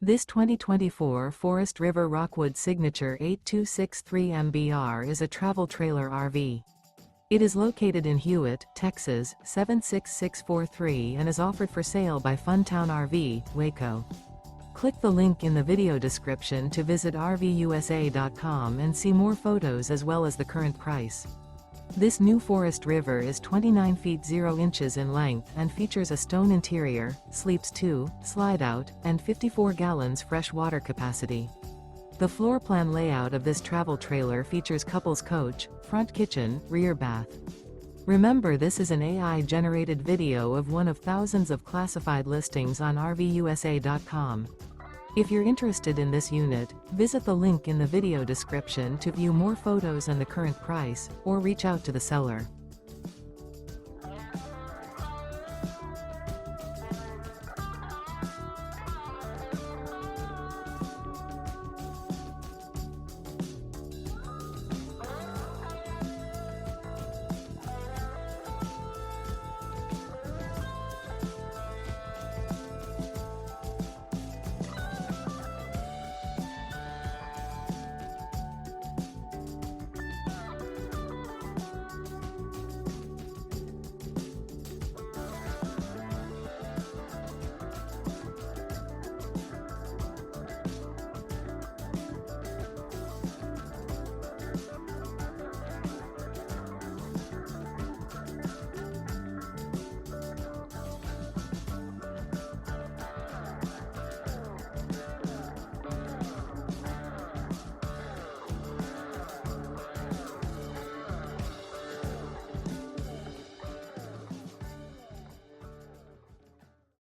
This 2024 Forest River Rockwood Signature 8263MBR is a travel trailer RV. It is located in Hewitt, Texas, 76643 and is offered for sale by Funtown RV, Waco. Click the link in the video description to visit RVUSA.com and see more photos as well as the current price. This new Forest River is 29 feet 0 inches in length and features a stone interior, sleeps 2, slide-out, and 54 gallons fresh water capacity. The floor plan layout of this travel trailer features couples coach, front kitchen, rear bath. Remember, this is an AI-generated video of one of thousands of classified listings on RVUSA.com. If you're interested in this unit, visit the link in the video description to view more photos and the current price, or reach out to the seller.